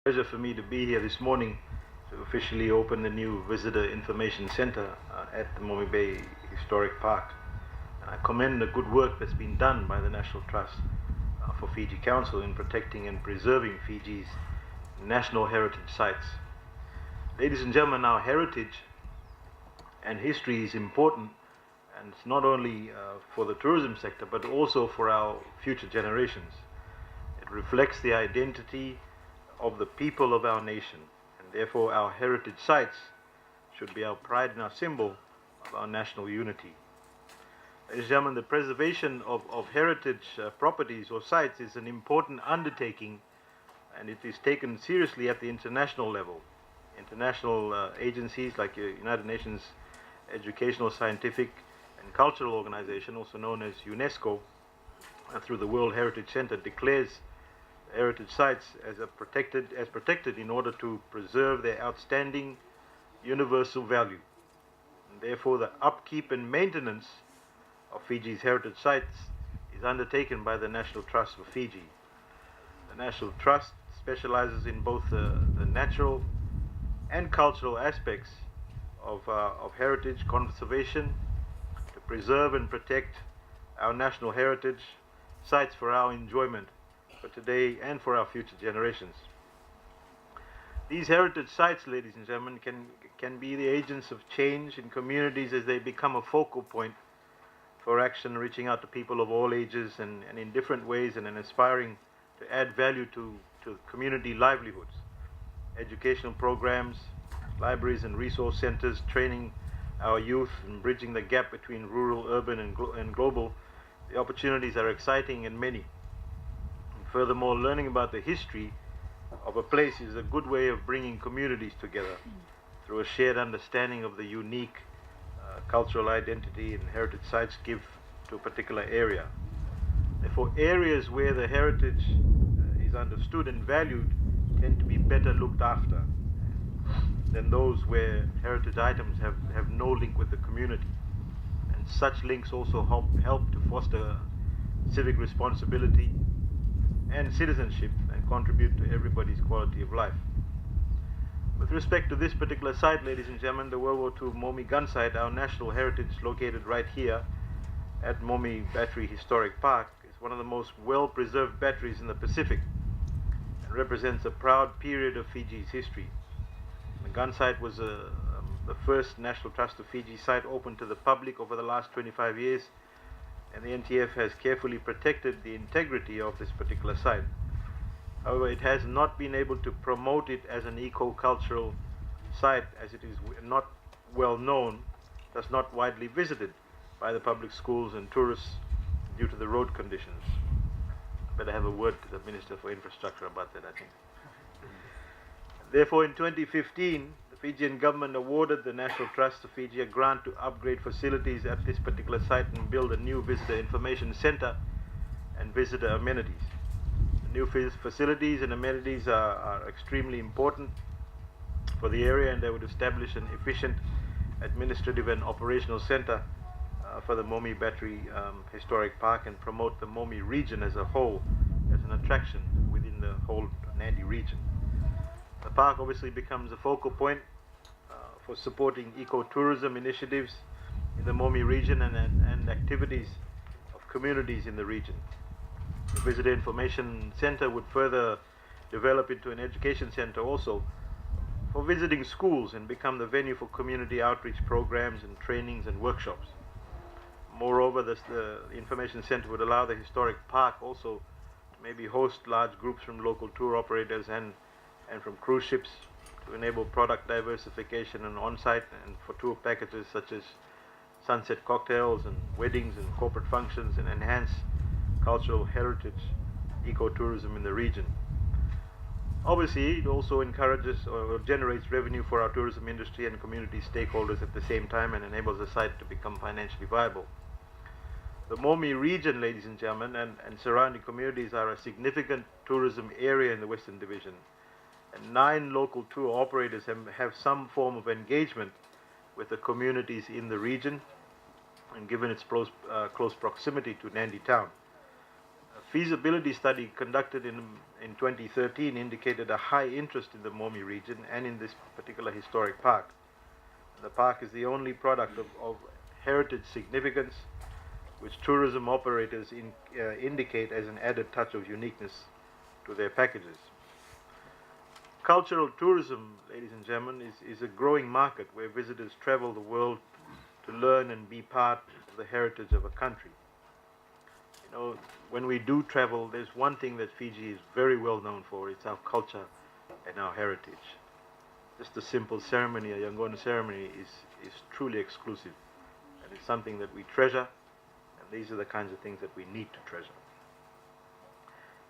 Pleasure for me to be here this morning to officially open the new Visitor Information Center at the Momi Bay Historic Park. And I commend the good work that's been done by the National Trust for Fiji Council in protecting and preserving Fiji's national heritage sites. Ladies and gentlemen, our heritage and history is important, and it's not only for the tourism sector but also for our future generations. It reflects the identity of the people of our nation, and therefore our heritage sites should be our pride and our symbol of our national unity. Ladies and gentlemen, the preservation of heritage properties or sites is an important undertaking, and it is taken seriously at the international level. International agencies like the United Nations Educational, Scientific and Cultural Organization, also known as UNESCO, through the World Heritage Center, declares heritage sites as protected in order to preserve their outstanding universal value. And therefore, the upkeep and maintenance of Fiji's heritage sites is undertaken by the National Trust for Fiji. The National Trust specializes in both the natural and cultural aspects of heritage conservation to preserve and protect our national heritage sites for our enjoyment for today and for our future generations. These heritage sites, ladies and gentlemen, can be the agents of change in communities as they become a focal point for action, reaching out to people of all ages and in different ways, and aspiring to add value to community livelihoods. Educational programs, libraries and resource centers, training our youth and bridging the gap between rural, urban and global. The opportunities are exciting and many. And furthermore, learning about the history of a place is a good way of bringing communities together through a shared understanding of the unique cultural identity and heritage sites give to a particular area. Therefore, areas where the heritage is understood and valued tend to be better looked after than those where heritage items have no link with the community. And such links also help to foster civic responsibility and citizenship and contribute to everybody's quality of life. With respect to this particular site, ladies and gentlemen, the World War II Momi gun site, our national heritage located right here at Momi Battery Historic Park, is one of the most well-preserved batteries in the Pacific and represents a proud period of Fiji's history. The gun site was the first National Trust of Fiji site open to the public over the last 25 years, and the NTF has carefully protected the integrity of this particular site. However, it has not been able to promote it as an eco-cultural site, as it is not well known, thus not widely visited by the public schools and tourists due to the road conditions. Better have a word to the Minister for Infrastructure about that, I think. Therefore, in 2015, the Fijian government awarded the National Trust of Fiji a grant to upgrade facilities at this particular site and build a new visitor information center and visitor amenities. The new facilities and amenities are extremely important for the area, and they would establish an efficient administrative and operational center for the Momi Battery Historic Park and promote the Momi region as a whole as an attraction within the whole Nadi region. The park obviously becomes a focal point for supporting ecotourism initiatives in the Momi region and activities of communities in the region. The Visitor Information Center would further develop into an education center also for visiting schools and become the venue for community outreach programs and trainings and workshops. Moreover, the Information Center would allow the historic park also to maybe host large groups from local tour operators and from cruise ships to enable product diversification and on-site and for tour packages such as sunset cocktails and weddings and corporate functions, and enhance cultural heritage ecotourism in the region. Obviously, it also encourages or generates revenue for our tourism industry and community stakeholders at the same time, and enables the site to become financially viable. The Momi region, ladies and gentlemen, and surrounding communities are a significant tourism area in the Western Division. And 9 local tour operators have some form of engagement with the communities in the region, and given its close proximity to Nadi town. feasibility study conducted in 2013 indicated a high interest in the Momi region and in this particular historic park. The park is the only product of heritage significance which tourism operators indicate as an added touch of uniqueness to their packages. Cultural tourism, ladies and gentlemen, is a growing market where visitors travel the world to learn and be part of the heritage of a country. You know, when we do travel, there's one thing that Fiji is very well known for. It's our culture and our heritage. Just a simple ceremony, a Yangon ceremony, is truly exclusive. And it's something that we treasure, and these are the kinds of things that we need to treasure.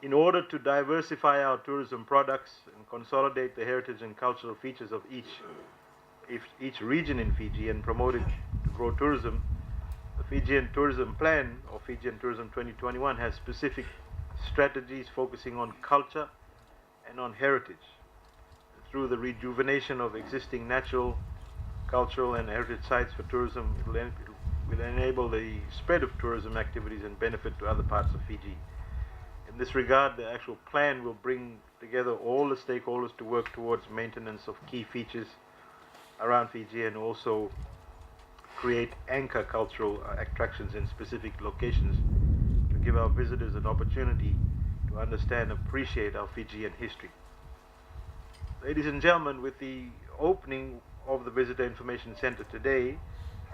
In order to diversify our tourism products and consolidate the heritage and cultural features of each region in Fiji and promote it to grow tourism, the Fijian Tourism Plan, or Fijian Tourism 2021, has specific strategies focusing on culture and on heritage. Through the rejuvenation of existing natural, cultural and heritage sites for tourism, it will enable the spread of tourism activities and benefit to other parts of Fiji. In this regard, the actual plan will bring together all the stakeholders to work towards maintenance of key features around Fiji and also create anchor cultural attractions in specific locations to give our visitors an opportunity to understand and appreciate our Fijian history. Ladies and gentlemen, with the opening of the Visitor Information Center today,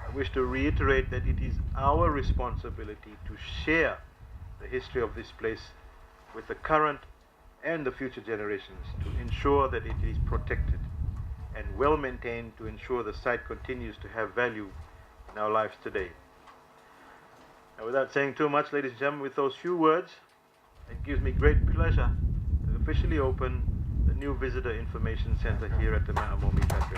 I wish to reiterate that it is our responsibility to share the history of this place with the current and the future generations to ensure that it is protected and well maintained, to ensure the site continues to have value in our lives today. Now, without saying too much, ladies and gentlemen, with those few words, it gives me great pleasure to officially open the new Visitor Information Center here at the Momi country.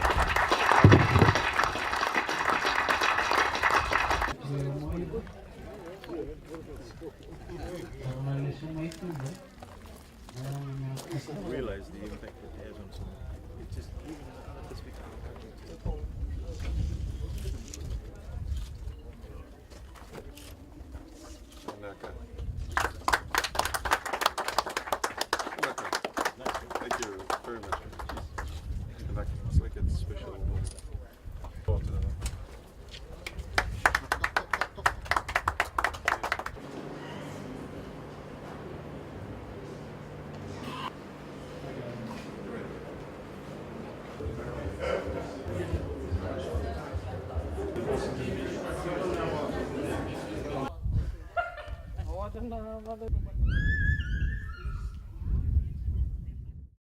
Realize the impact it has on someone. It's just even this week thank you very much. And like, it's like a special thought. Oh, I don't know.